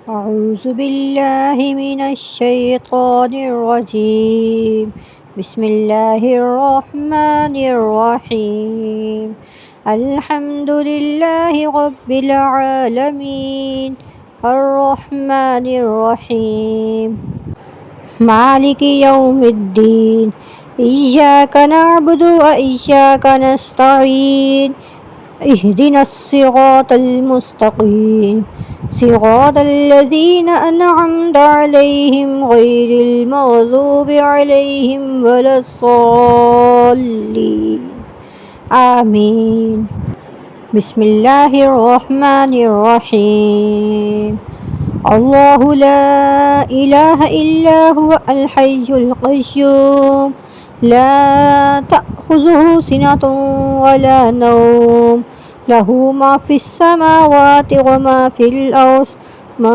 أعوذ بالله من الشيطان الرجيم. بسم الله الرحمن الرحيم. الحمد لله رب العالمين الرحمن الرحيم مالك يوم الدين. إياك نعبد وإياك نستعين. اهدنا الصراط المستقيم صراط الذين أنعمت عليهم غير المغضوب عليهم ولا الضالين آمين. بسم الله الرحمن الرحيم. الله لا إله إلا هو الحي القيوم لا تأخذه سنة ولا نوم له ما في السماوات وما في الأرض من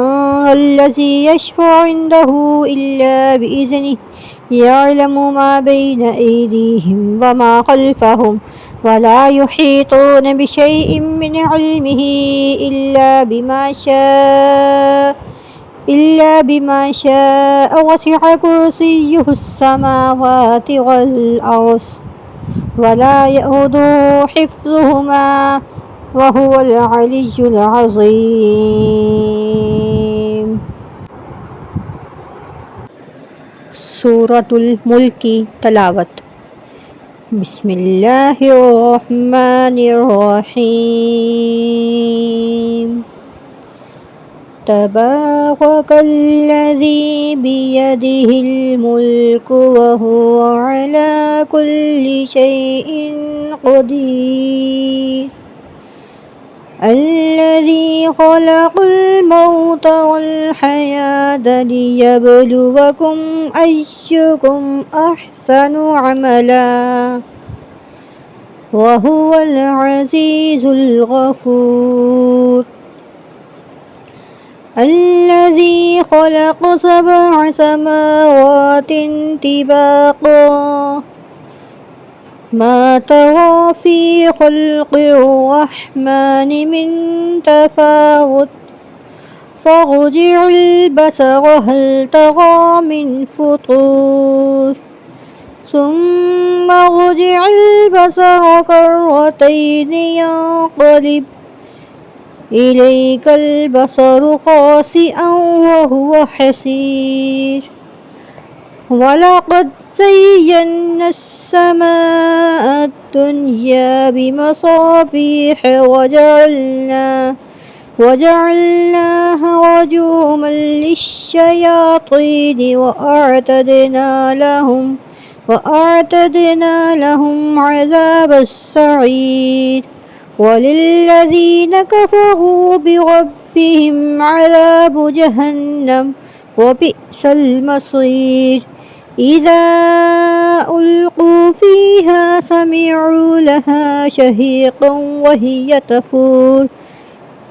الذي يشفع عنده إلا بإذنه يعلم ما بين أيديهم وما خلفهم ولا يحيطون بشيء من علمه إلا بما شاء وسع كرسيه السماوات والأرض ولا يؤوده حفظهما وهو العلي العظيم. سورة الملك تلاوت. بسم الله الرحمن الرحيم. تبارك الذي بيده الملك وهو على كل شيء قدير الذي خلق الموت والحياة ليبلوكم أيكم أحسن عملا وهو العزيز الغفور. الذي خلق 7 سماوات طباقا ما ترى في خلق الرحمن من تفاوت فارجع البصر هل ترى من فطور ثم ارجع البصر كرتين ينقلب إليك البصر خاسئا وهو حسير ولقد زينا السماء الدنيا بمصابيح وجعلناها رجوما للشياطين وأعتدنا لهم عذاب السعير وللذين كفروا بربهم عذاب جهنم وبئس المصير. إذا ألقوا فيها سمعوا لها شهيقا وهي تفور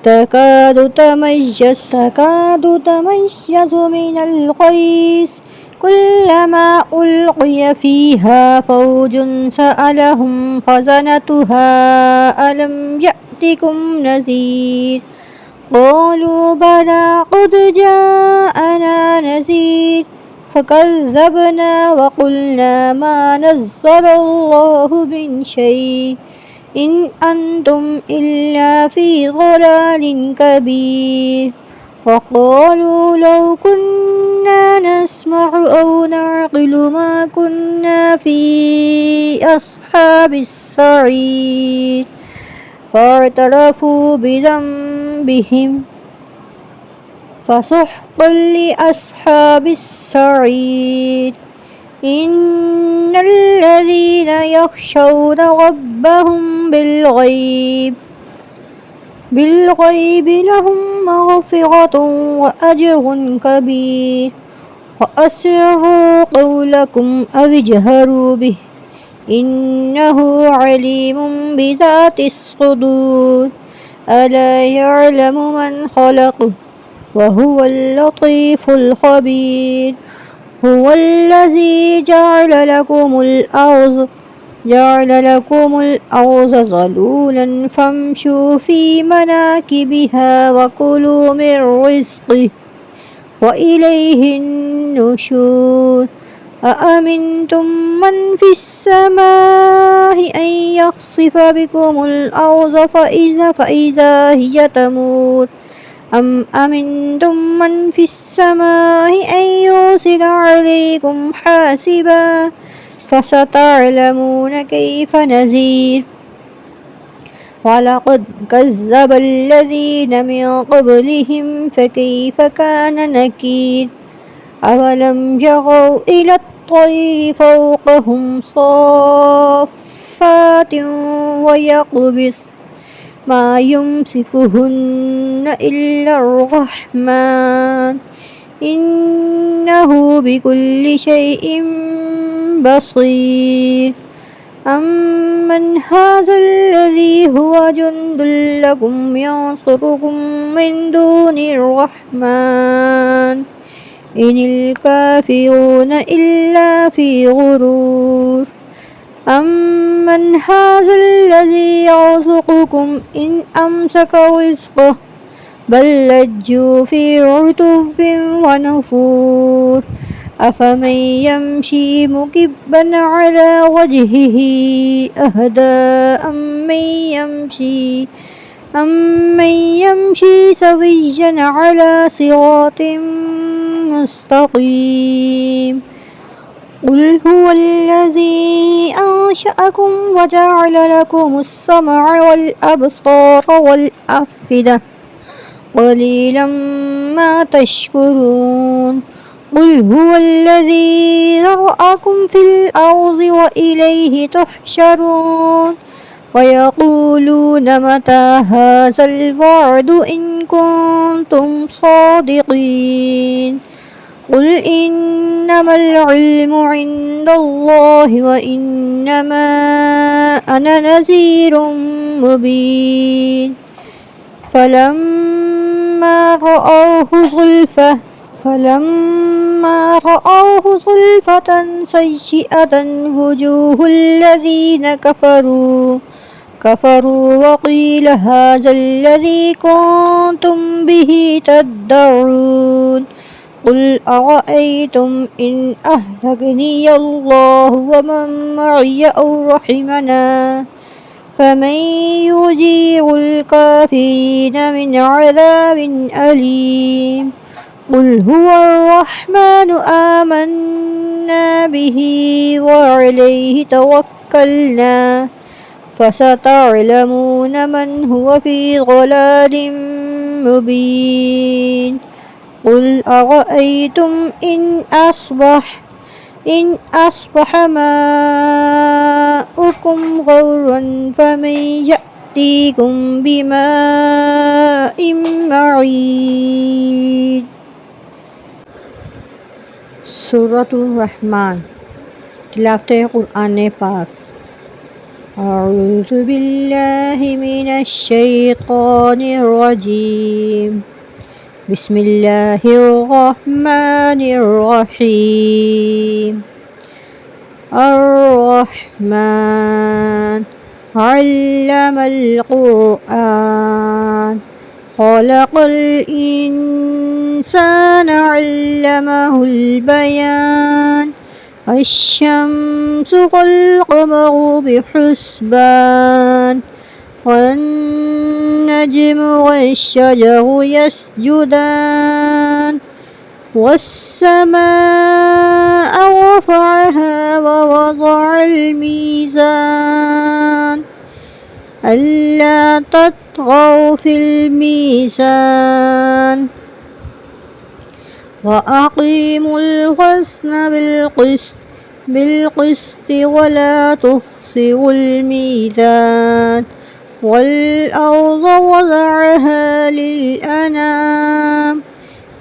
تكاد تميز من الغيظ كلما ألقي فيها فوج سألهم خزنتها ألم يأتكم نذير قالوا بلى قد جاءنا نذير فكذبنا وقلنا ما نزل الله من شيء إن أنتم إلا في ضلال كبير وقالوا لو كنا نسمع أو نعقل ما كنا في أصحاب السعير فاعترفوا بذنبهم فسحقا لأصحاب السعير. إن الذين يخشون ربهم بالغيب لهم مغفرة وأجر كبير وأسروا قولكم أو اجهروا به إنه عليم بذات الصدور ألا يعلم من خلق وهو اللطيف الخبير. هو الذي جعل لكم الأرض ذلولا فامشوا في مناكبها وكلوا من رزقه وإليه النشور أأمنتم من في السماء أن يخسف بكم الأرض فإذا هي تمور أم أمنتم من في السماء أن يرسل عليكم حاسبا فستعلمون كيف نذير ولقد كذب الذين من قبلهم فكيف كان نكير أولم يروا إلى الطير فوقهم صافات ويقبض ما يمسكهن إلا الرحمن إنه بكل شيء بصير أمن هذا الذي هو جند لكم ينصركم من دون الرحمن إن الكافرون إلا في غرور أمن هذا الذي يرزقكم إن أمسك رزقه بل لجوا في عتو ونفور أفمن يمشي مكبا على وجهه أهدى أمن يمشي سويا على صراط مستقيم قل هو الذي أنشأكم وجعل لكم السمع والأبصار والأفئدة قليلا ما تشكرون قل هو الذي ذرأكم في الأرض وإليه تحشرون ويقولون متى هذا الوعد إن كنتم صادقين قل إنما العلم عند الله وإنما أنا نذير مبين فلما رأوه زلفة سيئة وجوه الذين كفروا وقيل هذا الذي كنتم به تدعون قل أرأيتم إن أهلكني الله ومن معي أو رحمنا فمن يجير الكافرين من عذاب أليم قل هو الرحمن آمنا به وعليه توكلنا فستعلمون من هو في ضلال مبين قل أرأيتم إن أصبح ماؤكم غورا فمن يأتيكم بماء معين सूरतुर रहमान तिलावत कुरान पाक अऊज़ु बिल्लाहि मिनश शैतानिर रजीम बिस्मिल्लाहिर रहमानिर रहीम अर्रहमान अल्लमल कुरआन खलक़ल इंसान अल्लमहुल बयान अश्शम्सु वल्क़मरु बिहुस्बान वन्नज्मु वश्शजरु यस्जुदान वस्समाअ रफ़अहा ववضعल मीज़ान अल्ला तत्गौ फिल मीज़ान वअक़ीमुल वज़्न बिलक़िस्ति वला तुख़्सिरुल मीज़ान वल्अर्ज़ वज़अहा लिलअनाम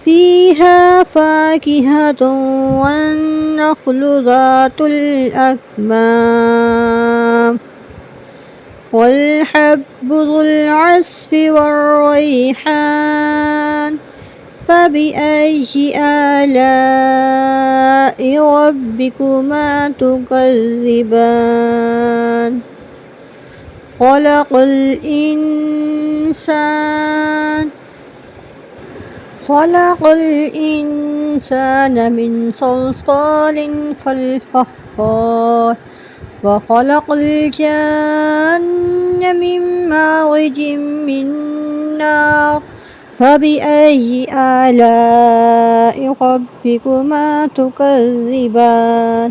फ़ीहा फ़ाकिहतुन वन्नख़्लु ज़ातुल अक्माम वल्हब्बु ज़ुल अस्फ़ि वर्रैहान फ़बिअय्यि आलाइ रब्बिकुमा तुकज़्ज़िबान خلق الإنسان من صلصال كالفخار وخلق الجن من مارج من نار فبأي آلاء ربكما تكذبان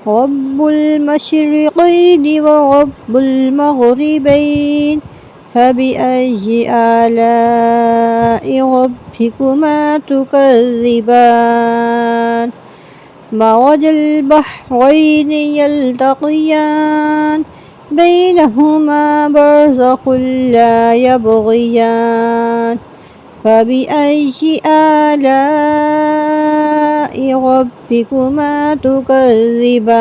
رب المشرقين ورب المغربين فبأي آلاء ربكما تكذبان مرج البحرين يلتقيان بينهما برزخ لا يبغيان فبأي آلاء ربكما تكذبان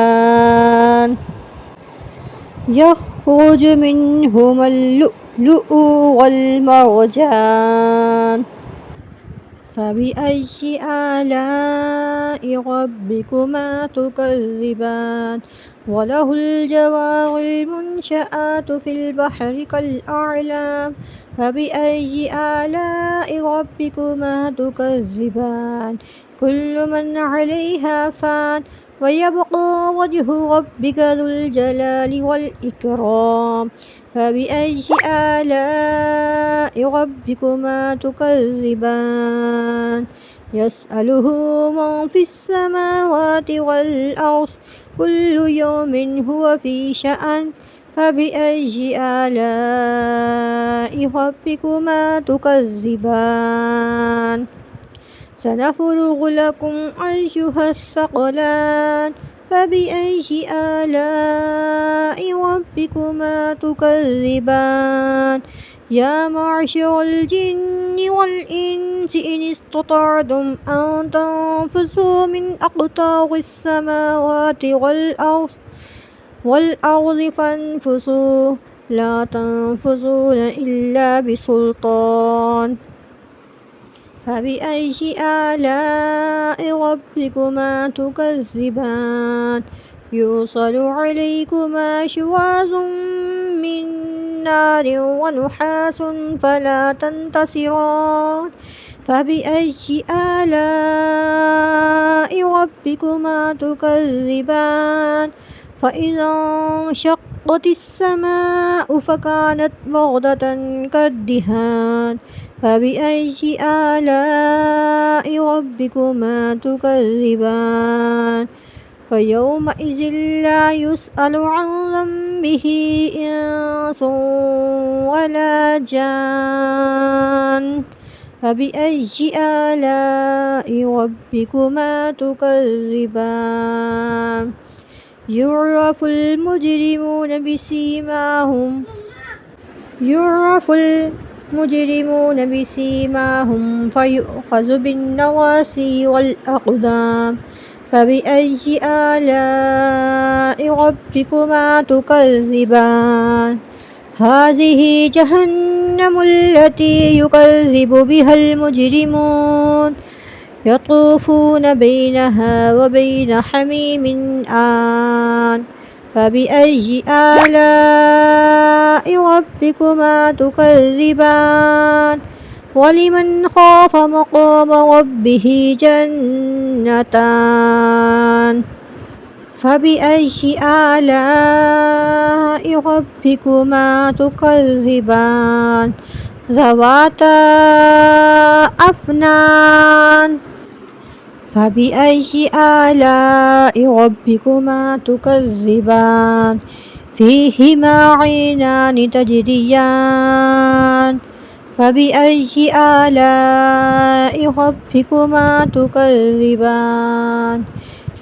يخرج منهما اللؤلؤ والمرجان فبأي آلاء ربكما تكذبان وله الجوار المنشآت في البحر كالأعلام فبأي آلاء ربكما تكذبان كل من عليها فان ويبقى وجه ربك ذو الجلال والإكرام فبأي آلاء ربكما تكذبان يسأله من في السماوات والأرض كل يوم هو في شأن فبأي آلاء ربكما تكذبان سنفرغ لكم أيها الثقلان فبأي آلاء ربكما تكذبان يا معشر الجن والإنس إن استطعتم أن تنفذوا من أقطار السماوات والأرض فانفذوا لا تنفذون إلا بسلطان فبأي آلاء ربكما تكذبان يرسل عليكما شواظ من نار ونحاس فلا تنتصران فبأي آلاء ربكما تكذبان فإذا انشقت السماء فكانت وردة كالدهان فبأي آلاء ربكما تكذبان فيومئذ لا يسأل عن ذنبه إنس ولا جان فبأي آلاء ربكما تكذبان يعرف المجرمون بسيماهم فيؤخذ بالنواسي والأقدام فبأي آلاء ربكما تكذبان هذه جهنم التي يكذب بها المجرمون يطوفون بينها وبين حميم آن فبأي آلاء ربكما تكذبان ولمن خاف مقام ربه جنتان فبأي آلاء ربكما تكذبان ذواتا أفنان فبأي آلاء ربكما تكذبان فيهما عينان تجريان فبأي آلاء ربكما تكذبان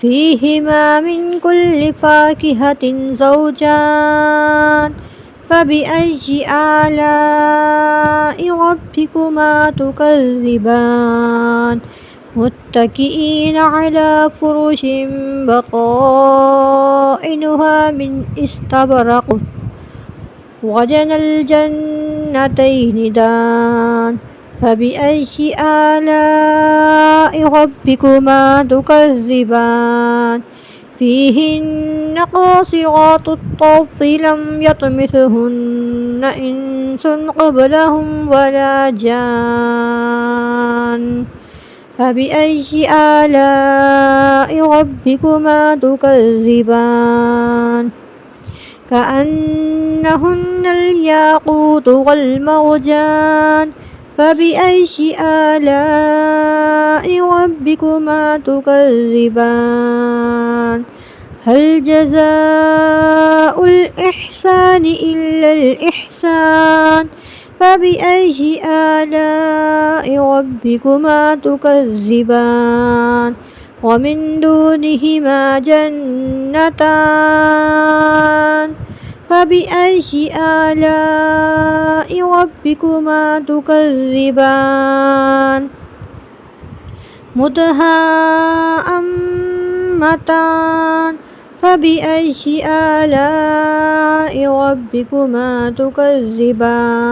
فيهما من كل فاكهة زوجان فبأي آلاء ربكما تكذبان متكئين على فرش بطائنها من استبرق وجنى الجنتين دان فبأي آلاء ربكما تكذبان فيهن قاصرات الطرف لم يطمثهن إنس قبلهم ولا جان فبأي آلاء ربكما تكذبان كأنهن الياقوت والمرجان فبأي آلاء ربكما تكذبان هل جزاء الإحسان إلا الإحسان فبأي آلاء ربكما تكذبان ومن دونهما جنتان فبأي آلاء ربكما تكذبان مدهامتان فبأي آلاء ربكما تكذبان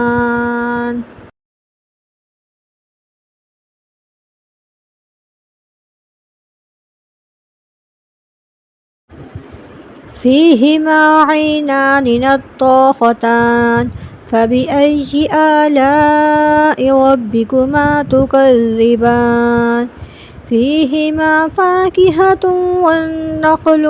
فيهما عينان نضاختان فبأي آلاء ربكما تكذبان فيهما فاكهة والنخل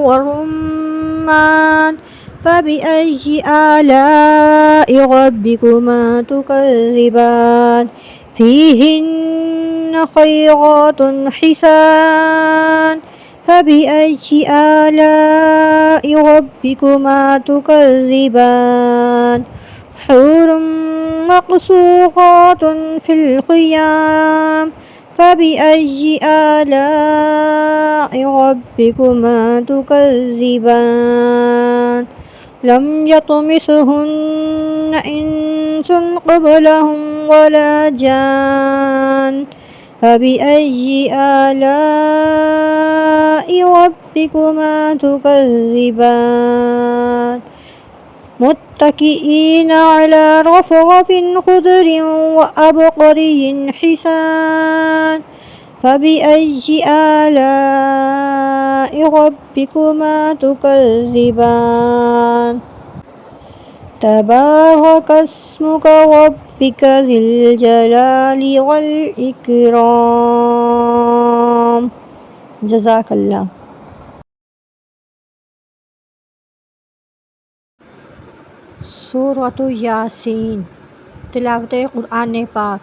والرمان فبأي آلاء ربكما تكذبان فيهن خيرات حسان فبأي آلاء ربكما تكذبان حور مقصورات في الخيام فبأي آلاء ربكما تكذبان لم يطمثهن إنس قبلهم ولا جان فبأي آلاء ربكما تكذبان متكئين على رفرف خضر وأبقري حسان فبأي آلاء ربكما تكذبان تبارك اسمك ربك ذي الجلال والإكرام جزاك الله. सूरत यासीन तिलावत कुरान पाक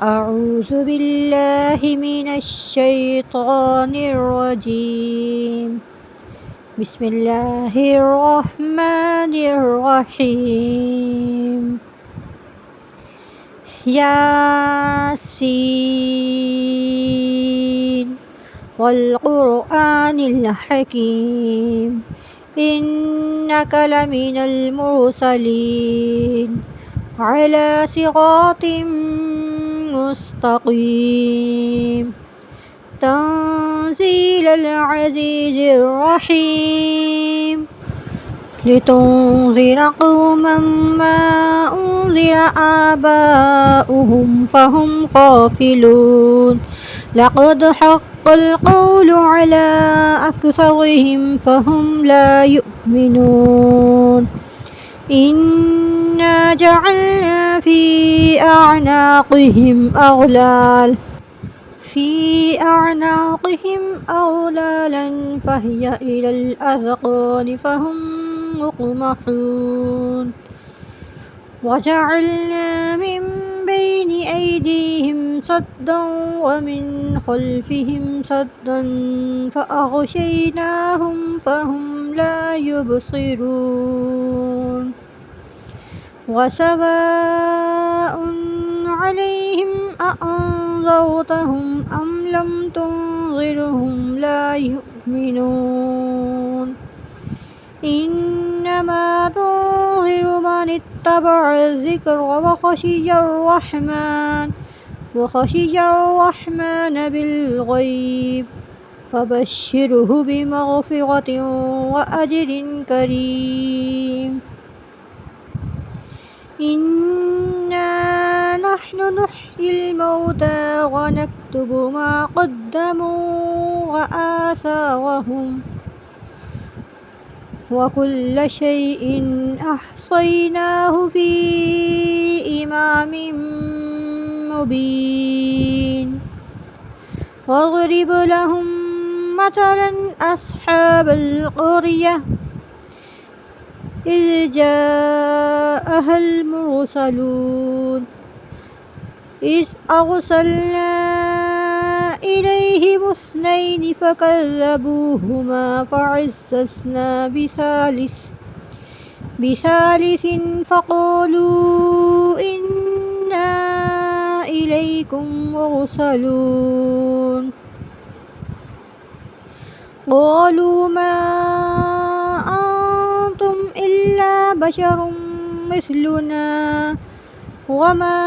अऊज़ु बिल्लाहि मिनश शैतानिर रजीम बिस्मिल्लाहिर रहमानिर रहीम यासीन वल कुरआनिल हकीम इन्नक लमिनल मुरसलीन अला सिरातिम मुस्तकीम तंज़ीलल अज़ीज़िर रहीम लितुन्ज़िर क़ौमन मा उन्ज़िर आबाउहुम फ़हुम गाफ़िलून लक़द हक़्क़ल क़ौलु अला अक्सरिहिम फ़हुम ला युमिनून इन्ना जअलना फ़ी अअनाक़िहिम अग़लालन फ़हिय इलल अज़क़ान फ़हुम मुक़महून वजअलना मिन बैनि ऐदीहिम सद्दन वमिन खल्फ़िहिम सद्दन फ़अग़शयनाहुम फ़हुम ला युबसिरून वसवाउन अलैहिम अअन्ज़रतहुम अम लम तुन्ज़िरहुम ला युमिनून इन्नमा तुन्ज़िरु मन इत्तबअ-ज़िक्र वख़शियर-रहमान बिल-ग़ैब फ़बश्शिरहु बिमग़फ़िरतिन वअज्रिन करीम इन्ना नहनु नुह्यिल मौता वनक्तुबु मा क़द्दमू वआसारहुम वकुल्ल शैइन अहसैनाहु फ़ी इमामिम मुबीन واضرب لهم مثلا أصحاب القرية إذ جاءها المرسلون إذ أرسلنا إليهم اثنين فكذبوهما فعززنا بثالث فقالوا إنا إليكم مرسلون قالوا ما أنتم إلا بشر مثلنا وما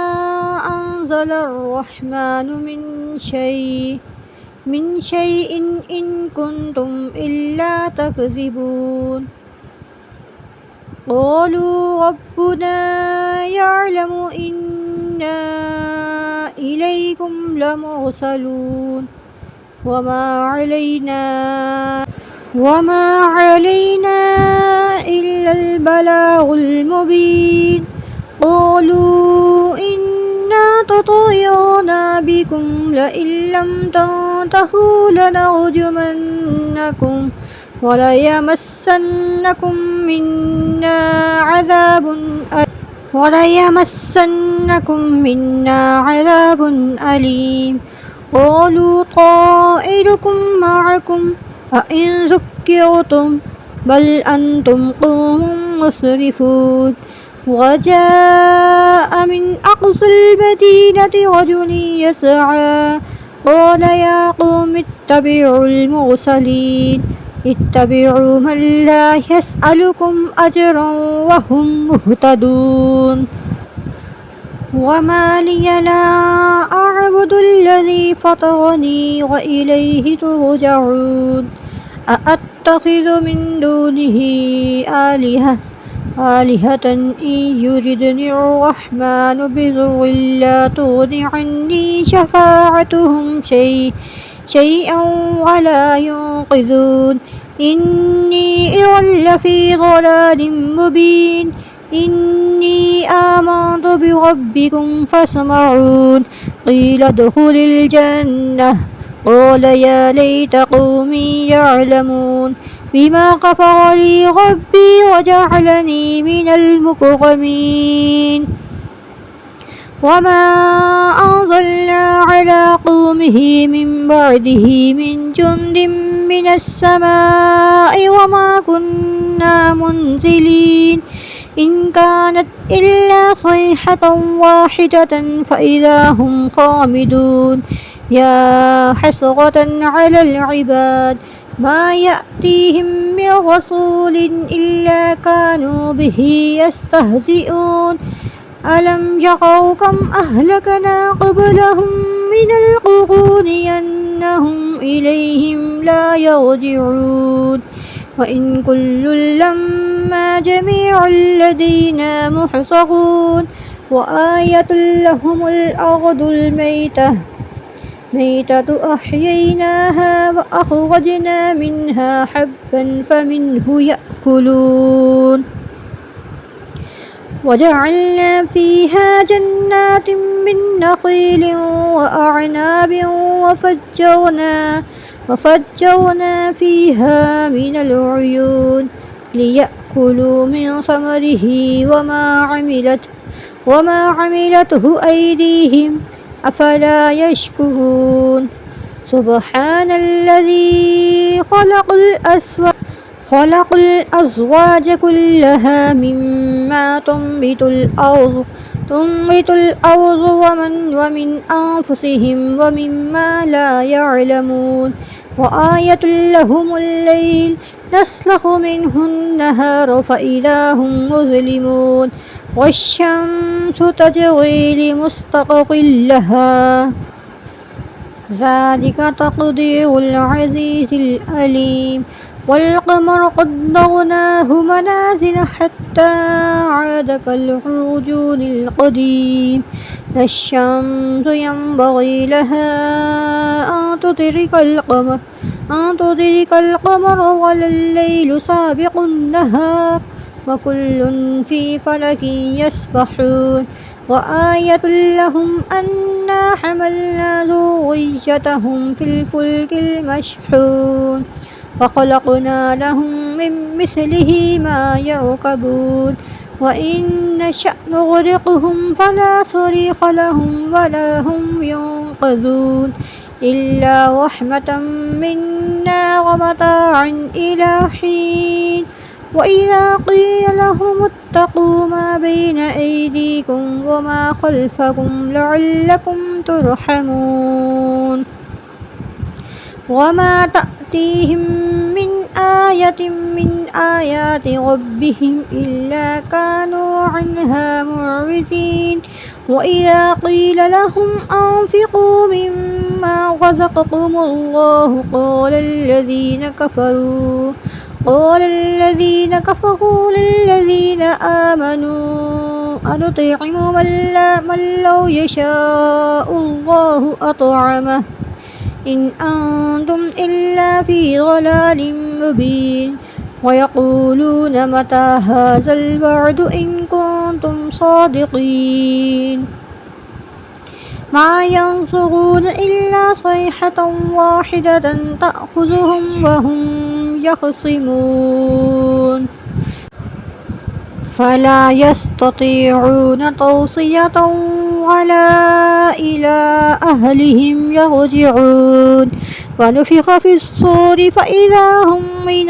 أنزل الرحمن من شيء إن كنتم إلا تكذبون قالوا ربنا يعلم إنا إليكم لمرسلون وما علينا إلا البلاغ المبين قالوا إنا تطيرنا بكم لئن لم تنتهوا لنرجمنكم وليمسنكم منا عذاب أليم قالوا طائركم معكم أئن ذكرتم بل أنتم قوم مسرفون وجاء من أقصى المدينة رجل يسعى قال يا قوم اتبعوا المرسلين اتبعوا من لا يسألكم أجرا وهم مهتدون وما لي لا أعبد الذي فطرني وإليه ترجعون أأتخذ من دونه آلهة إن يردني الرحمن بضر لا تغن عني شفاعتهم شيئا ولا ينقذون إني إذا لفي ضلال مبين إني آمنت بربكم فاسمعون قيل ادخل الجنة قال يا ليت قومي يعلمون بما غفر لي ربي وجعلني من المكرمين وما أنزلنا على قومه من بعده من جند من السماء وما كنا منزلين إن كانت إلا صيحة واحدة فإذا هم خامدون يا حسرة على العباد ما يأتيهم من رسول إلا كانوا به يستهزئون ألم يروا كم أهلكنا قبلهم من القرون أنهم إليهم لا يرجعون وإن كل لما جميع لدينا محصرون وآية لهم الأرض الميتة أحييناها وأخرجنا منها حبا فمنه يأكلون وجعلنا فيها جنات من نخيل وأعناب وفجرنا فيها من العيون ليأكلوا من ثمره وما عملته أيديهم أفلا يشكرون سبحان الذي خلق الأزواج كلها مما تنبت الأرض ومن أنفسهم ومما لا يعلمون وآية لهم الليل نسلخ منه النهار فإذا هم مظلمون والشمس تجري لمستقر لها ذلك تقدير العزيز الأليم والقمر قدرناه منازل حتى عاد كالعرجون القديم لا الشمس ينبغي لها أن تدرك القمر ولا الليل سابق النهار وكل في فلك يسبحون وآية لهم أنا حملنا ذريتهم في الفلك المشحون وخلقنا لهم من مثله ما يركبون وإن نشأ نغرقهم فلا صريخ لهم ولا هم ينقذون إلا رحمة منا ومتاعا إلى حين وإذا قيل لهم اتقوا ما بين أيديكم وما خلفكم لعلكم ترحمون وما تأتيهم من آية من آيات ربهم إلا كانوا عنها معرضين وإذا قيل لهم أنفقوا مما رزقكم الله قال الذين كفروا للذين آمنوا أنطعم من لو يشاء الله أطعمه إن أنتم إلا في ضلال مبين ويقولون متى هذا الوعد إن كنتم صادقين ما ينظرون إلا صيحة واحدة تأخذهم وهم يخصمون فلا يستطيعون توصية ولا إلى أهلهم يرجعون ونفخ في الصور فإذا هم من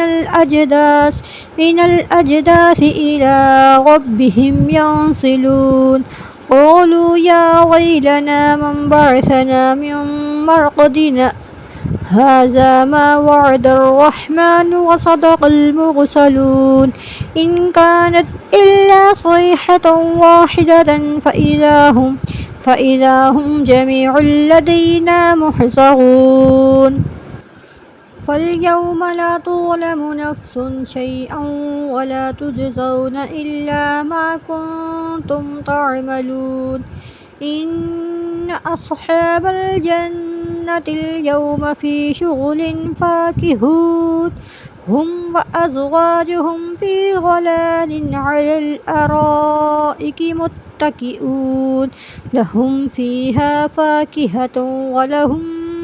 الأجداث إلى ربهم ينسلون قالوا يا ويلنا من بعثنا من مرقدنا هذا ما وعد الرحمن وصدق المرسلون إن كانت إلا صيحة واحدة فإذا هم جميع لدينا محضرون فاليوم لا تظلم نفس شيئا ولا تجزون إلا ما كنتم تعملون إن أصحاب الجنة اليوم في شغل فاكهون هم وأزواجهم في ظلال على الأرائك متكئون لهم فيها فاكهة ولهم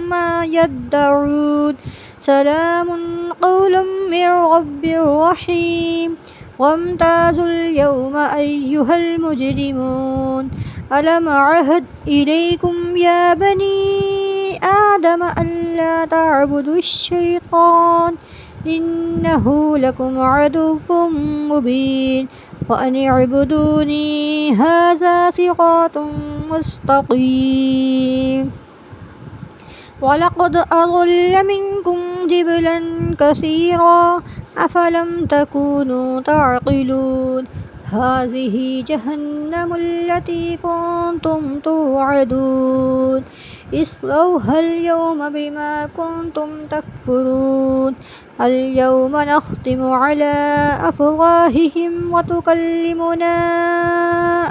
ما يدعون سلام قولا من رب رحيم وامتازوا اليوم أيها المجرمون ألم أعهد إليكم يا بني آدم ألا تعبدوا الشيطان إنه لكم عدو مبين وأن اعبدوني هذا صراط مستقيم ولقد أضل منكم جبلا كثيرا أفلم تكونوا تعقلون هذه جهنم التي كنتم توعدون اصلوها اليوم بما كنتم تكفرون اليوم نختم على أفواههم وتكلمنا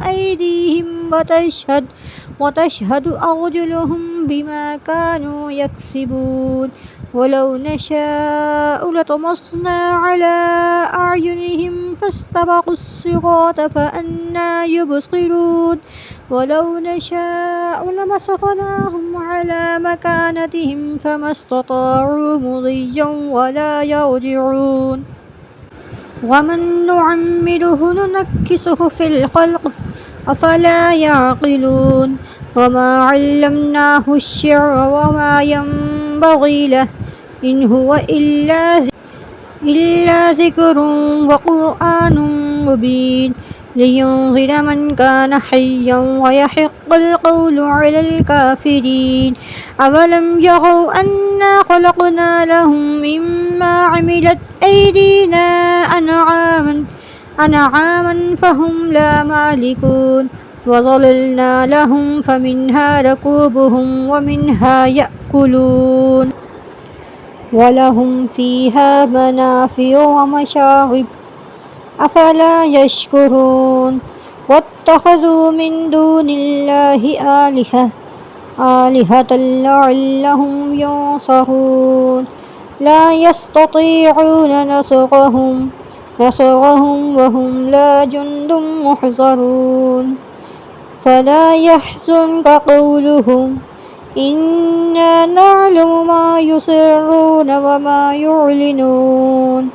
أيديهم وتشهد أرجلهم بما كانوا يكسبون ولو نشاء لطمسنا على أعينهم فاستبقوا الصراط فأنى يبصرون ولو نشاء لمسخناهم على مكانتهم فما استطاعوا مضيا ولا يرجعون ومن نعمره ننكسه في الخلق أفلا يعقلون وما علمناه الشعر وما ينبغي له إن هو إلا ذكر وقرآن مبين لينذر من كان حيا ويحق القول على الكافرين أولم يروا أنا خلقنا لهم مما عملت أيدينا أنعاما فهم لا مالكون وظللنا لهم فمنها ركوبهم ومنها يأكلون ولهم فيها منافع ومشارب أفلا يشكرون واتخذوا من دون الله آلهة لعلهم ينصرون لا يستطيعون نصرهم وهم لا جند محضرون فلا يحزنك قولهم إنا نعلم ما يسرون وما يعلنون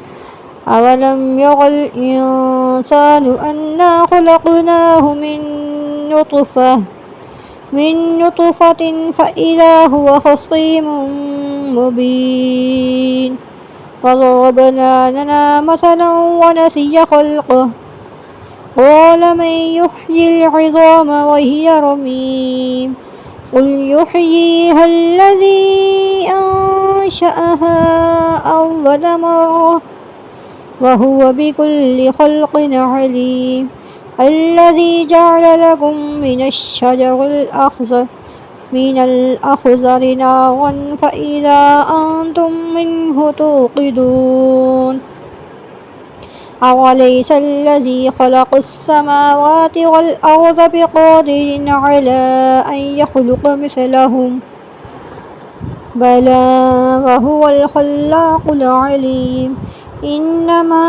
أولم ير الإنسان أنا خلقناه من نطفة فإذا هو خصيم مبين وضربنا لنا مثلا ونسي خلقه قال من يحيي العظام وهي رميم قل يحييها الذي أنشأها أول مرة وهو بكل خلق عليم الذي جعل لكم من الشجر الأخضر نارا فإذا أنتم منه توقدون أوليس الذي خلق السماوات والأرض بقادر على أن يخلق مثلهم بلى وهو الخلاق العليم إنما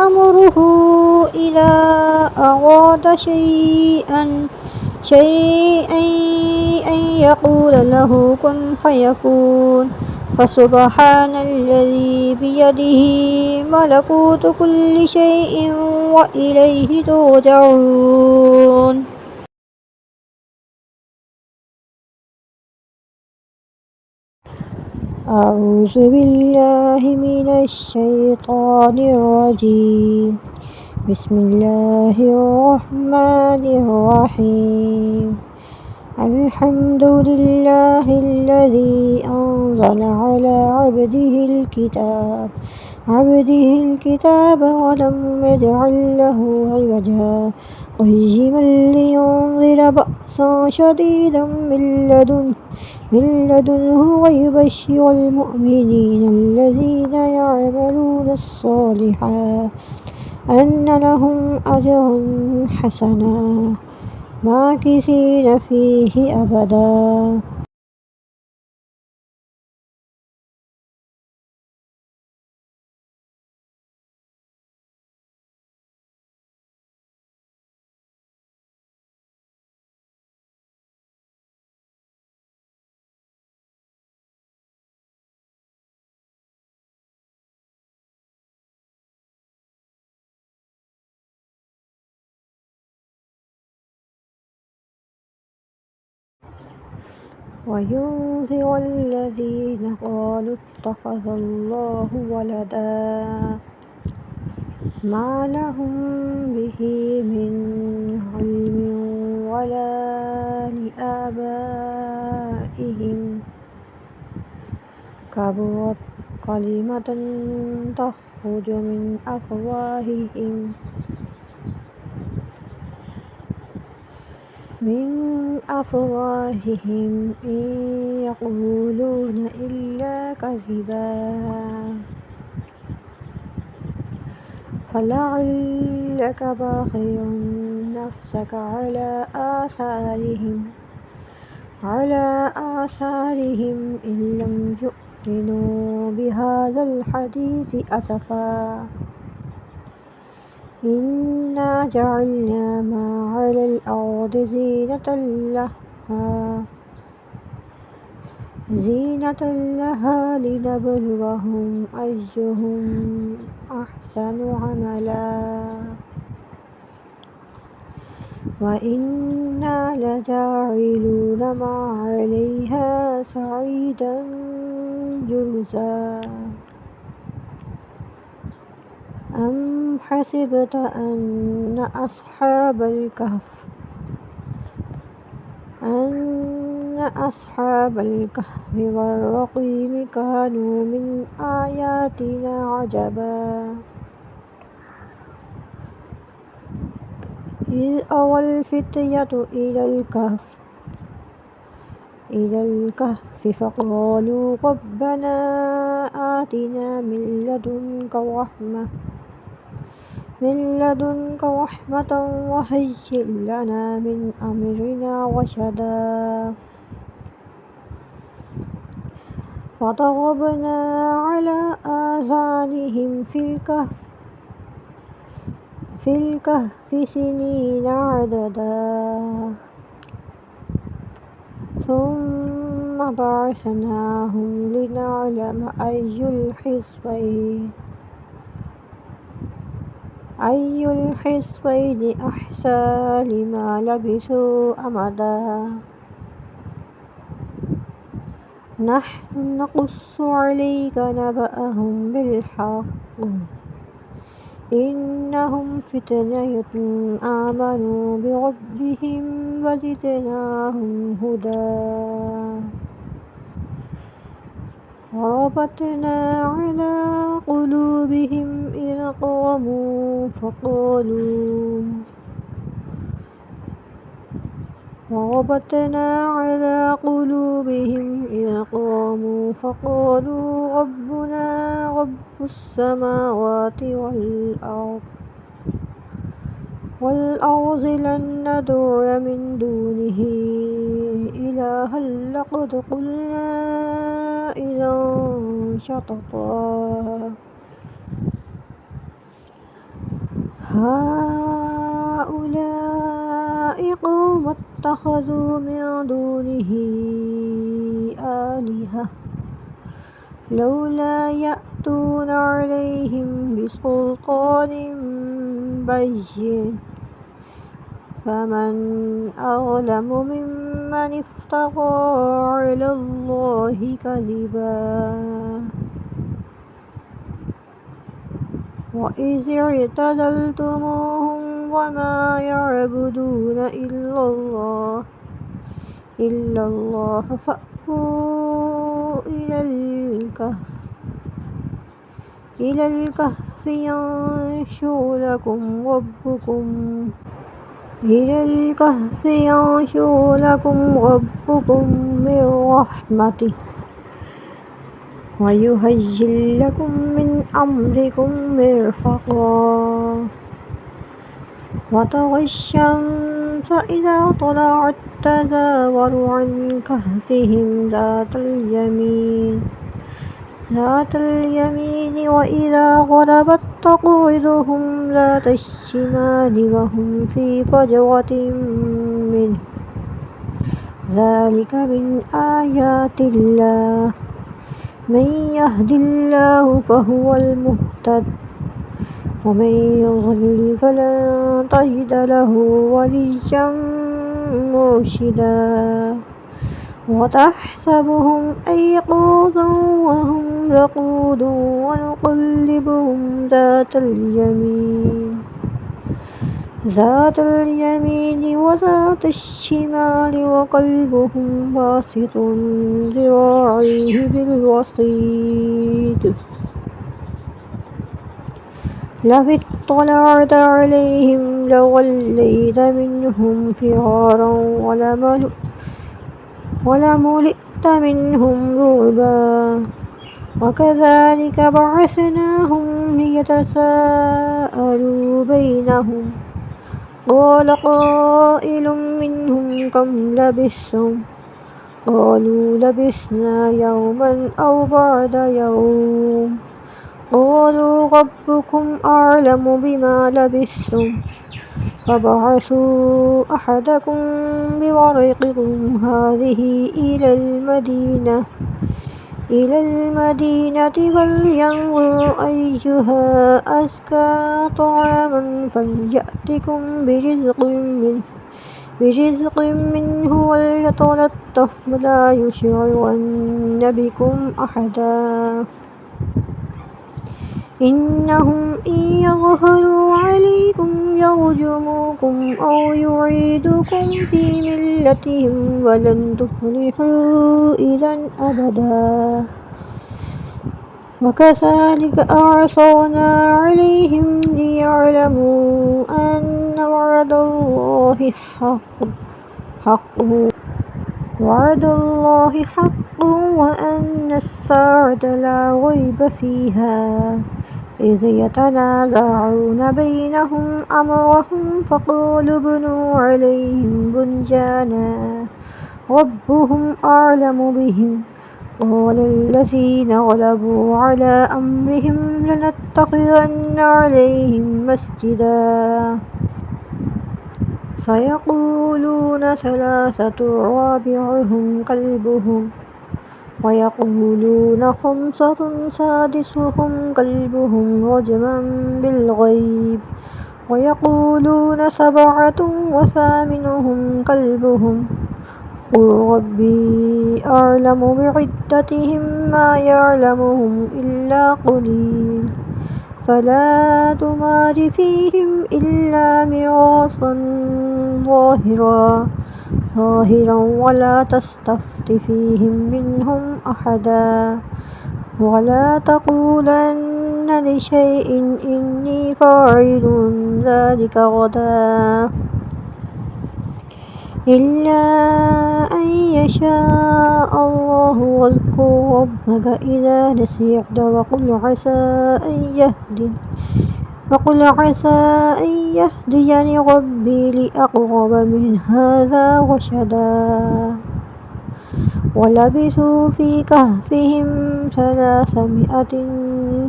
أمره إذا أراد شيئا أن يقول له كن فيكون فسبحان الذي بيده ملكوت كل شيء وإليه ترجعون أعوذ بالله من الشيطان الرجيم بسم الله الرحمن الرحيم الحمد لله الذي أنزل على عبده الكتاب ولم يجعل له عوجا قيما لينذر بأسا شديدا من لدنه ويبشر المؤمنين الذين يعملون الصالحات أن لهم أجرا حسنا ماكثين فيه أبدا وينذر الذين قالوا اتخذ الله ولدا ما لهم به من علم ولا لآبائهم كبرت كلمة تخرج من أفواههم إن يقولون إلا كذبا فلعلك باخع نفسك على آثارهم إن لم يؤمنوا بهذا الحديث أسفا إنا جعلنا ما على الأرض زينة لها لنبلوهم أيهم أحسن عملا وإنا لجاعلون ما عليها صعيدا جرزا أم حسبت أن أصحاب الكهف والرقيم كانوا من آياتنا عجبا إذ أوى الفتية إلى الكهف فقالوا ربنا آتنا من لدنك رحمة وهيئ لنا من أمرنا رشدا فضربنا على آذانهم في الكهف سنين عددا ثم بعثناهم لنعلم أي الحزبين أحصى لما لبثوا أمدا. نحن نقص عليك نبأهم بالحق إنهم فتية آمنوا بربهم وزدناهم هدى. وربطنا على قلوبهم إذ قاموا فقالوا ربنا رب السماوات والأرض لن ندعو من دونه إلها لقد قلنا إذا شططا. هؤلاء قوم اتخذوا من دونه آلهة لولا يأتون عليهم بسلطان بين فمن أظلم ممن افترى على الله كذبا. وإذ اعتزلتموهم وما يعبدون إلا الله فأووا إلى الكهف ينشر لكم ربكم من رحمته ويهيئ لكم من أمركم مرفقا. وترى الشمس إذا طلعت تزاور عن كهفهم ذات اليمين وإذا غربت تقرضهم ذات الشمال وهم في فجوة منه. ذلك من آيات الله من يهد الله فهو المهتد ومن يضلل فلن تجد له وليا مرشدا. وتحسبهم أيقاظا وهم رقود ونقلبهم ذات اليمين وذات الشمال وقلبهم باسط ذراعيه بالوسيط. لو اطلعت عليهم لوليت منهم فرارا ولملئت منهم رعبا. وكذلك بعثناهم ليتساءلوا بينهم قال قائل منهم كم لبثتم قالوا لبثنا يوما أو بعد يوم قالوا ربكم أعلم بما لبثتم فابعثوا أحدكم بورقكم هذه إلى المدينة فلينظر أيها أزكى طعاما فليأتكم برزق منه وليتلطف ولا يشعرن بكم أحدا. إنهم إن يظهروا عليكم يرجموكم أو يعيدوكم في ملتهم ولن تفلحوا إذا أبدا. وكذلك أعثرنا عليهم ليعلموا أن وعد الله حق وأن الساعة لا ريب فيها إذ يتنازعون بينهم أمرهم فقالوا ابنوا عليهم بنيانا ربهم أعلم بهم قال الذين غلبوا على أمرهم لنتخذن عليهم مسجدا سيقولون ثلاثة رابعهم كلبهم ويقولون خمسة سادسهم كلبهم رجما بالغيب ويقولون سبعة وثامنهم كلبهم قل ربي أعلم بعدتهم ما يعلمهم إلا قليل فلا تمار فيهم إلا مراصا ظاهرا ولا تستفت فيهم منهم أحدا ولا تقولن لشيء إني فاعل ذلك غدا إلا أن يشاء الله واذكر ربك إذا نسيت وقل عسى أن يهديني ربي لأقرب من هذا رشدا ولبثوا في كهفهم 300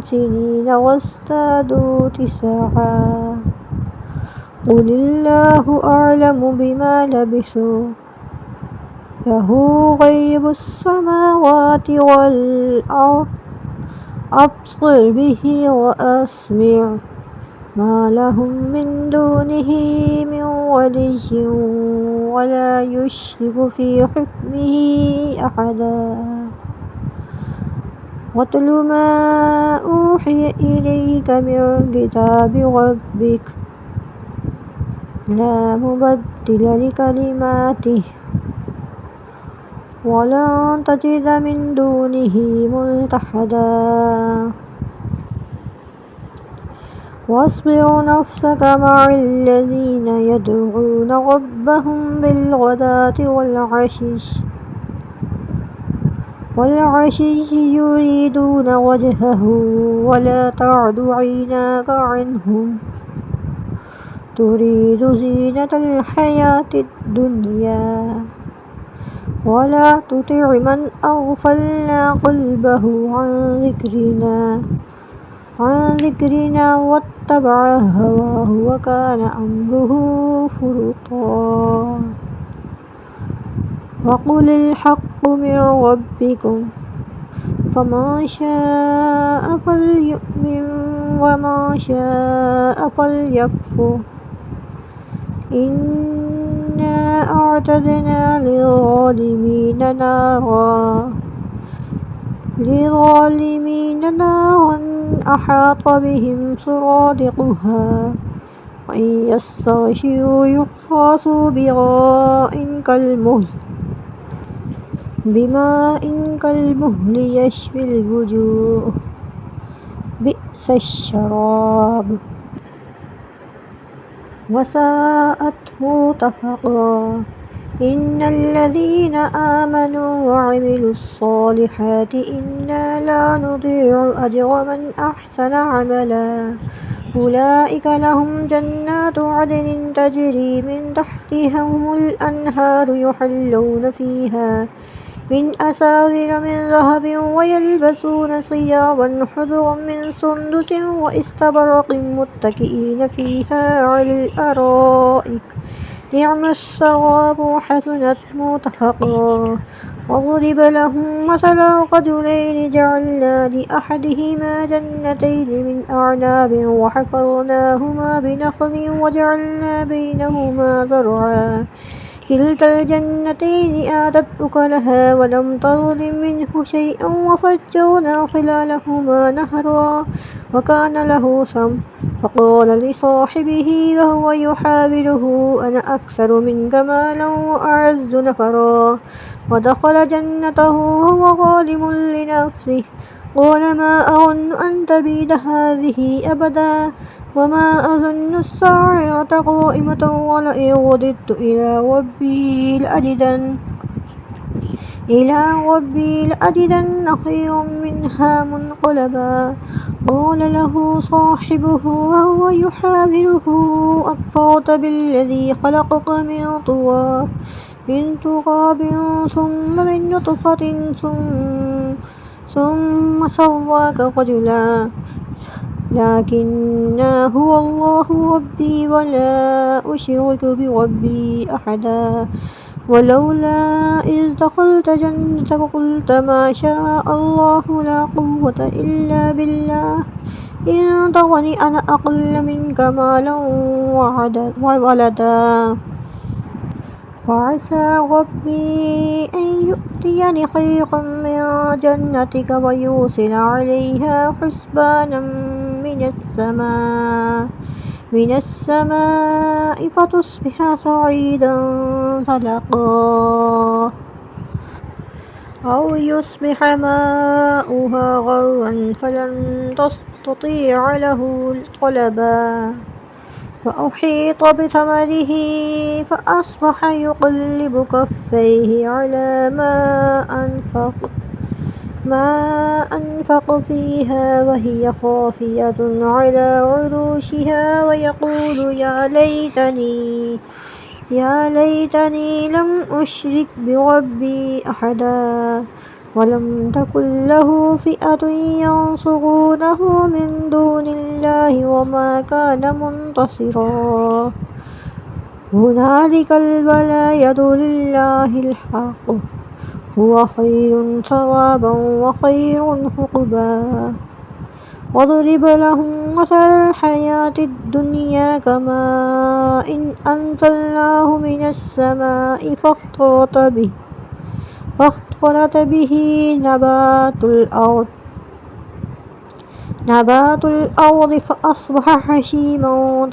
سنين وازدادوا تسعا قل الله أعلم بما لبثوا له غيب السماوات والأرض أبصر به وأسمع ما لهم من دونه من ولي ولا يشرك في حكمه أحدا واتل ما أوحي إليك من كتاب ربك لا مبدل لكلماته ولن تجد من دونه ملتحدا واصبر نفسك مع الذين يدعون ربهم بالغداة والعشي يريدون وجهه ولا تعد عيناك عنهم تريد زينة الحياة الدنيا ولا تطع من أغفلنا قلبه عن ذكرنا واتبع هواه وكان أمره فرطا وقل الحق من ربكم فمن شاء فليؤمن ومن شاء فليكفر إنا أعتدنا للظالمين نارا أحاط بهم سرادقها وإن يستغشوا يغاثوا بماء كالمهل يشوي الوجوه بئس الشراب وساءت مرتفقا إن الذين آمنوا وعملوا الصالحات إنا لا نضيع أجر من أحسن عملا أولئك لهم جنات عدن تجري من تحتهم الأنهار يحلون فيها من أساور من ذهب ويلبسون ثيابا خضرا من سندس واستبرق متكئين فيها على الأرائك نعم الثواب وحسنت مرتفقا وضرب لهم مثلا رجلين جعلنا لأحدهما جنتين من أعناب وحفظناهما بنخل وجعلنا بينهما زرعا كلتا الجنتين آتت أكلها ولم تظلم منه شيئا وفجرنا خلالهما نهرا وكان له ثمر فقال لصاحبه وهو يحاوره أنا أكثر منك مالا وأعز نفرا ودخل جنته وهو ظالم لنفسه قال ما أظن أن تبيد هذه أبدا وما أظن الساعة قائمة ولئن رددت إلى ربي لأجدن خيرا منها منقلبا قال له صاحبه وهو يحاوره أكفرت بالذي خلقك من تراب ثم من نطفة ثم سواك رجلا لكن هو الله ربي ولا أشرك بربي أحدا ولولا إذ دخلت جنتك قلت ما شاء الله لا قوة إلا بالله إن ترني أنا أقل منك مالا وولدا فعسى ربي أن يؤتيني خيرا من جنتك ويرسل عليها حسبانا من السماء فتصبح صعيدا زلقا أو يصبح ماؤها غورا فلن تستطيع له طلبا فأحيط بثمره فأصبح يقلب كفيه على ما أنفق فيها وهي خافية على عروشها ويقول يا ليتني لم أشرك بربي أحدا ولم تكن له فئة ينصرونه من دون الله وما كان منتصرا هنالك الولاية لله الحق هو خير ثوابا وخير عقبا واضرب لهم مثل الحياة الدنيا كماء إن أنزلناه من السماء فاختلط به نبات الأرض فأصبح هشيما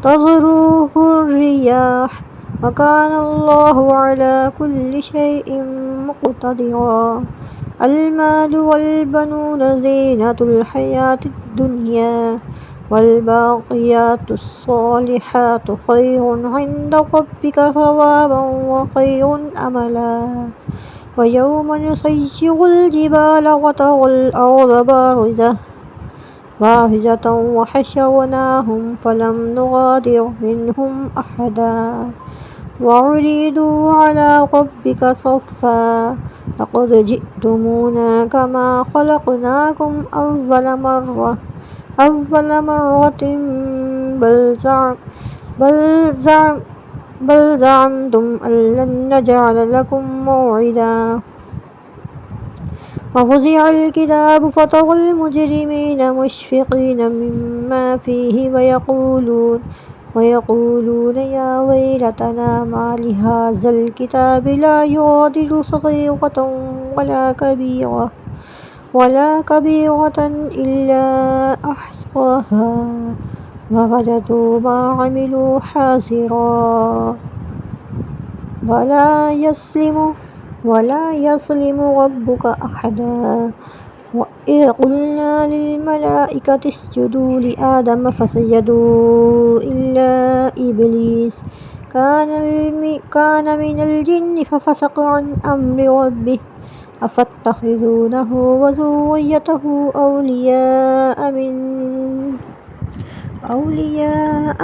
تذروه الرياح وكان الله على كل شيء مقتدرا المال والبنون زينة الحياة الدنيا والباقيات الصالحات خير عند ربك ثوابا وخير أملا ويوم نسير الجبال وترى الأرض بارزة وحشرناهم فلم نغادر منهم أحدا وعرضوا على ربك صفا لقد جئتمونا كما خلقناكم أول مرة بل زعمتم أن لن نجعل لكم موعدا ووضع الكتاب فترى المجرمين مشفقين مما فيه ويقولون يا ويلتنا ما لهذا الكتاب لا يغادر صغيرة ولا كبيرة إلا أحصاها ووجدوا ما عملوا حاضرا ولا يظلم ربك أحدا وإذ قلنا للملائكة اسجدوا لآدم فسجدوا إلا إبليس كان من الجن ففسق عن أمر ربه أفتخذونه وذريته أولياء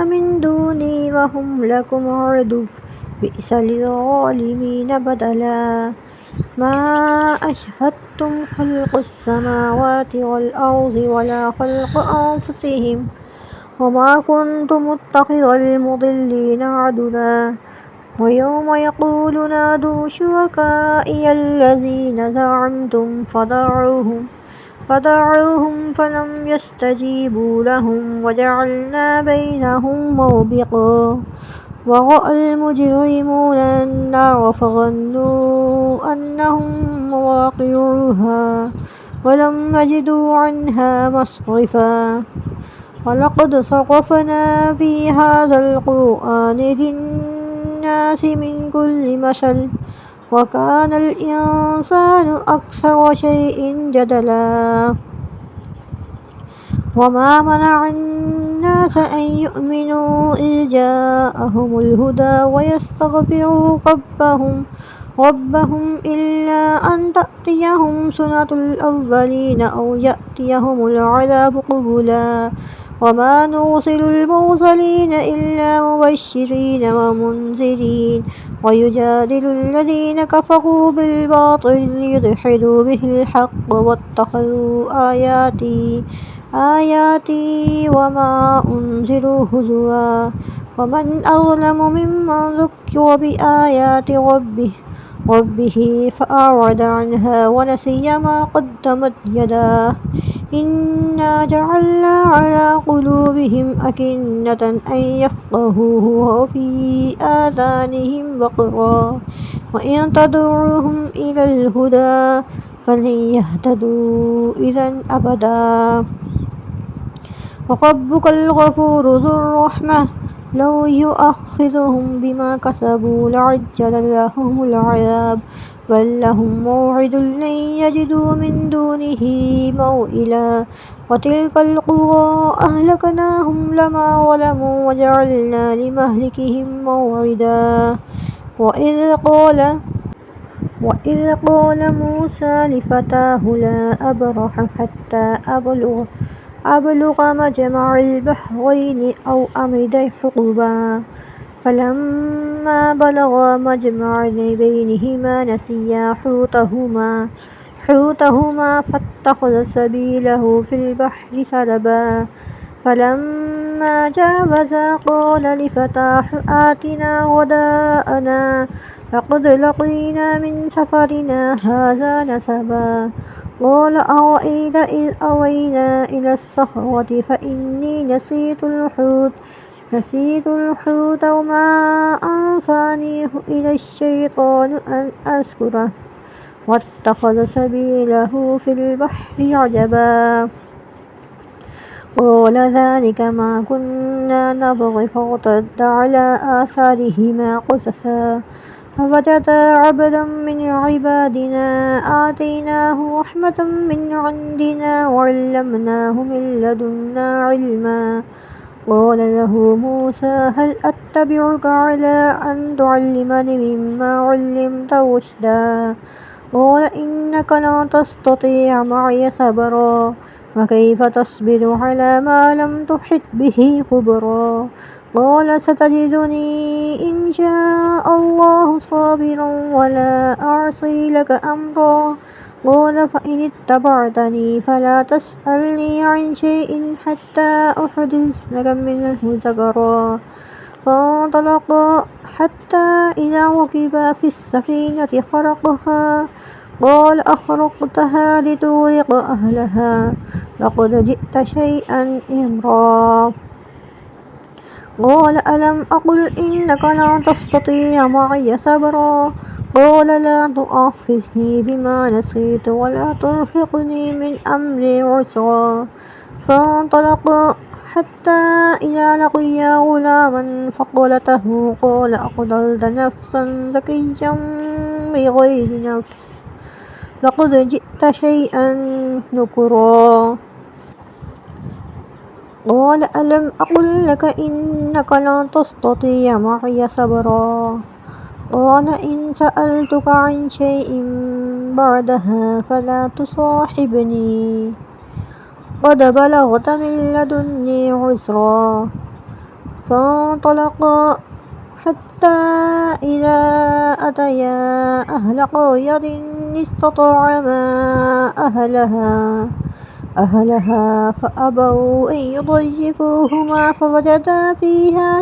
من دوني وهم لكم عدو بئس للظالمين بدلا ما أشهدتم خلق السماوات والأرض ولا خلق أنفسهم وما كنت متخذ المضلين عضدا ويوم يقول نادوا شركائي الذين زعمتم فدعوهم فلم يستجيبوا لهم وجعلنا بينهم موبقا ورأى المجرمون النار فظنوا أنهم مواقعوها ولم يجدوا عنها مصرفا ولقد صرفنا في هذا القرآن للناس من كل مثل وكان الإنسان أكثر شيء جدلا وما منع الناس أن يؤمنوا إذ جاءهم الهدى ويستغفروا ربهم إلا أن تأتيهم سنة الأولين أو يأتيهم العذاب قبلا وما نرسل المرسلين إلا مبشرين ومنذرين ويجادل الذين كفروا بالباطل ليدحضوا به الحق واتخذوا آياتي آياتي وما أنذروا هزوا ومن أظلم ممن ذكر بآيات ربه فأعرض عنها ونسي ما قدمت يداه إنا جعلنا على قلوبهم أكنة أن يفقهوه وفي آذانهم وقرا وإن تدعوهم إلى الهدى فلن يهتدوا إذا أبدا وربك الغفور ذو الرحمة لو يؤاخذهم بما كسبوا لعجل لهم العذاب بل لهم موعد لن يجدوا من دونه موئلا وتلك القرى أهلكناهم لما ظلموا وجعلنا لمهلكهم موعدا وإذ قال موسى لفتاه لا أبرح حتى أبلغ مجمع البحرين أو أمضي حقبا فلما بلغا مجمع بينهما نسيا حوتهما فاتخذ سبيله في البحر سربا فلما جاوزا قال لفتاه آتنا غداءنا لقد لقينا من سفرنا هذا نسبا قال أرأيت إذ أوينا إلى الصخرة فإني نسيت الحوت وما أنسانيه إلى الشيطان أن أذكره واتخذ سبيله في البحر عجبا قال ذلك ما كنا نبغي فارتد على آثارهما قصصا فوجدا عبدا من عبادنا آتيناه رحمة من عندنا وعلمناه من لدنا علما قال له موسى هل أتبعك على أن تعلمني مما علمت رشدا قال إنك لن تستطيع معي صبرا وكيف تصبر على ما لم تحط به خبرا قال ستجدني إن شاء الله صابرا ولا أعصي لك أمرا قال فإن اتبعتني فلا تسألني عن شيء حتى أحدث لك منه ذكرا فانطلقا حتى إذا ركبا في السفينة خرقها قال أخرقتها لتغرق أهلها لقد جئت شيئا إمرا قال ألم أقل إنك لا تستطيع معي صبرا قال لا تؤاخذني بما نسيت ولا ترهقني من أمري عسرا فانطلقا حتى إذا لقيا غلاما فقتله قال أقتلت نفسا زكيا بغير نفس لقد جئت شيئا نكرا قال ألم أقل لك إنك لن تستطيع معي صبرا قال إن سألتك عن شيء بعدها فلا تصاحبني قد بلغت من لدني عذرا فانطلقا حتى إذا أتيا أهل قرية استطعما أهلها فأبوا أن يضيفوهما فوجدا فيها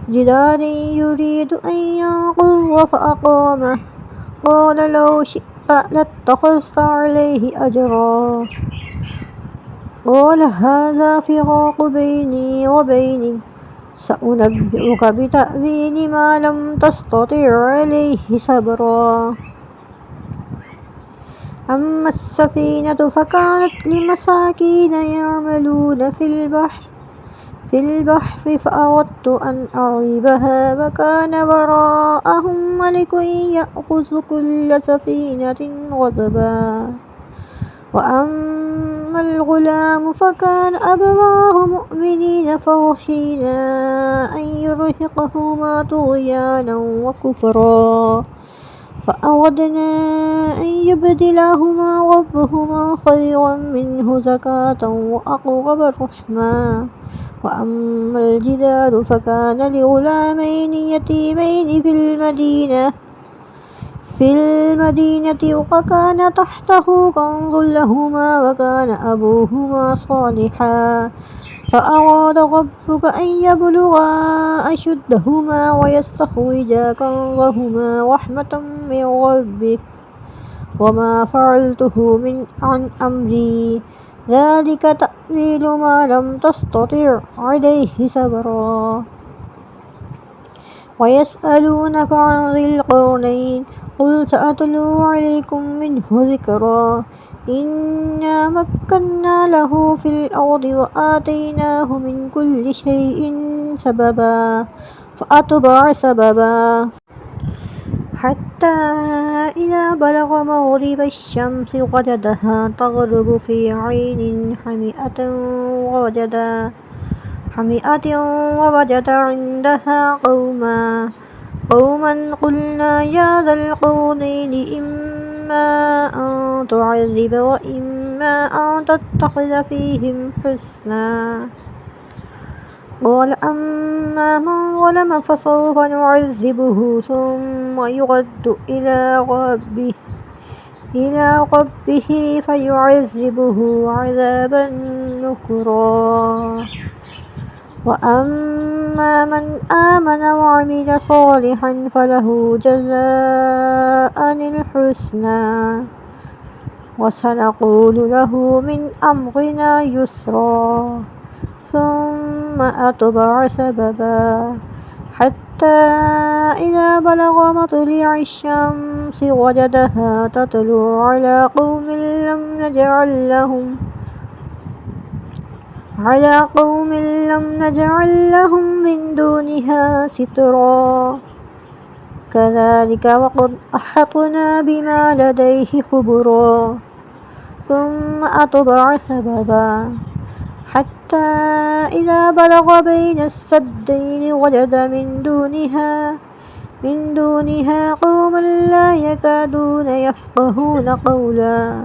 جدارا يريد أن ينقض فأقامه قال لو شئت لاتخذت عليه أجرا قال هذا فراق بيني وبينك سأنبئك بتأويل ما لم تستطع عليه صبرا أما السفينة فكانت لمساكين يعملون في البحر فأردت أن أعيبها وكان وراءهم ملك يأخذ كل سفينة غصبا وأما الغلام فكان أبواه مؤمنين فخشينا أن يرهقهما طغيانا وكفرا فأردنا أن يبدلهما ربهما خيرا منه زكاة وأقرب رحما وأما الجدار فكان لغلامين يتيمين في المدينة وكان تحته كنز لهما وكان أبوهما صالحا فأراد ربك أن يبلغا أشدهما ويستخرجا كنزهما رحمة من ربك وما فعلته عن أمري ذلك تأويل ما لم تستطع عليه صبرا ويسألونك عن ذي القرنين قل سأتلو عليكم منه ذكرا إنا مكنا له في الأرض وآتيناه من كل شيء سببا فأتبع سببا حتى إذا بلغ مغرب الشمس وجدها تغرب في عين حمئة ووجد عندها قوما قلنا يا ذا القرنين إما أن تعذب وإما أن تتخذ فيهم حسنا قال أما من ظلم فسوف نعذبه ثم يرد إلى ربه فيعذبه عذابا نكرا وأما من آمن وعمل صالحا فله جزاء الحسنى وسنقول له من أمرنا يسرا ثم أتبع سببا حتى إذا بلغ مطلع الشمس وجدها تطلع على قوم لم نجعل لهم من دونها سترا كذلك وقد أحطنا بما لديه خبرا ثم أتبع سببا حتى إذا بلغ بين السدين وجد من دونها قوما لا يكادون يفقهون قولا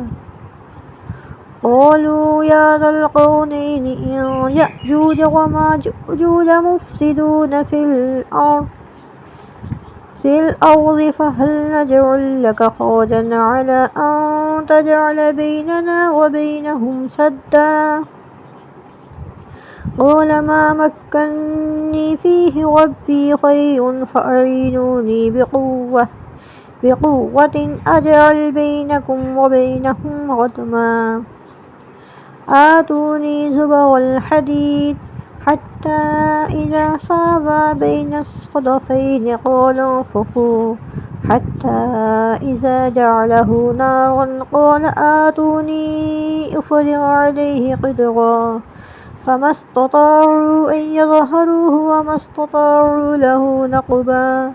قالوا يا ذا القرنين إن يأجوج وماجوج مفسدون في الأرض فهل نجعل لك خرجا على أن تجعل بيننا وبينهم سدا قال ما مكني فيه ربي خير فأعينوني بقوة أجعل بينكم وبينهم ردما آتوني زبر الحديد حتى إذا ساوى بين الصدفين قال انفخوا حتى إذا جعله نارا قال آتوني أفرغ عليه قدرا فما استطاعوا أن يظهروه وما استطاعوا له نقبا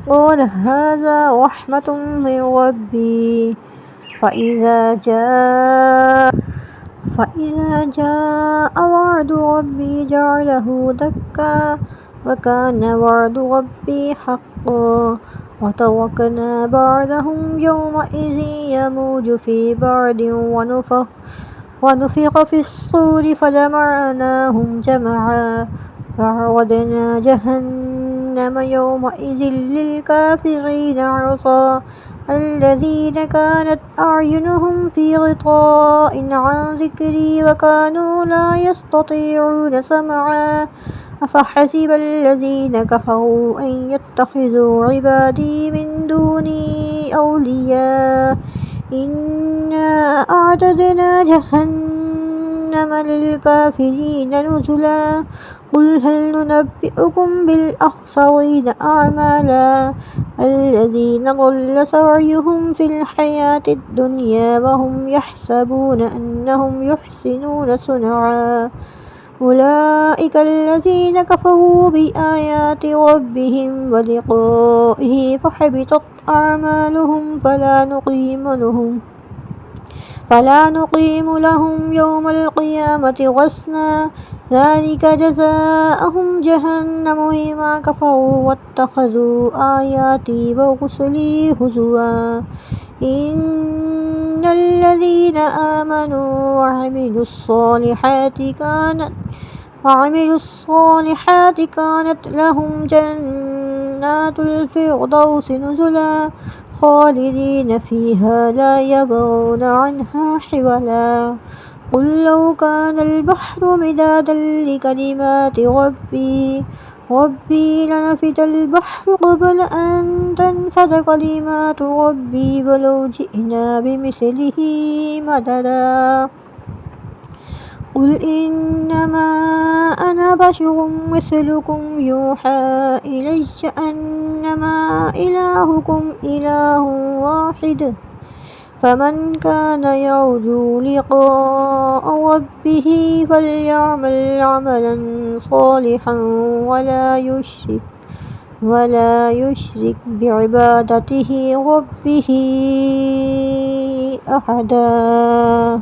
قال هذا رحمة من ربي فإذا جاء وعد ربي جعله دكا وكان وعد ربي حقا وتركنا بعدهم يومئذ يموج في بعد ونفخ في الصور فجمعناهم جمعا فعرضنا جهنم يومئذ للكافرين عرضا الذين كانت أعينهم في غطاء عن ذكري وكانوا لا يستطيعون سمعا أفحسب الذين كفروا أن يتخذوا عبادي من دوني أولياء إنا أعتدنا جهنم للكافرين نزلا قل هل ننبئكم بالأخسرين أعمالا الذين ضل سعيهم في الحياة الدنيا وهم يحسبون أنهم يحسنون صنعا أولئك الذين كفروا بآيات ربهم ولقائه فحبطت أعمالهم فلا نقيم لهم يوم القيامة وزنا ذلك جزاءهم جهنم بما كفروا واتخذوا آياتي ورسلي هزوا إن الذين آمنوا وعملوا الصالحات كانت لهم جنات الفردوس نزلا خالدين فيها لا يبغون عنها حولا. قل لو كان البحر مدادا لكلمات ربي لنفد البحر قبل أن تنفد كلمات ربي ولو جئنا بمثله مددا. قل إنما أنا بشر مثلكم يوحى إلي أنما إلهكم إله واحد فمن كان يرجو لقاء ربه فليعمل عملا صالحا ولا يشرك بعبادته ربه أحدا.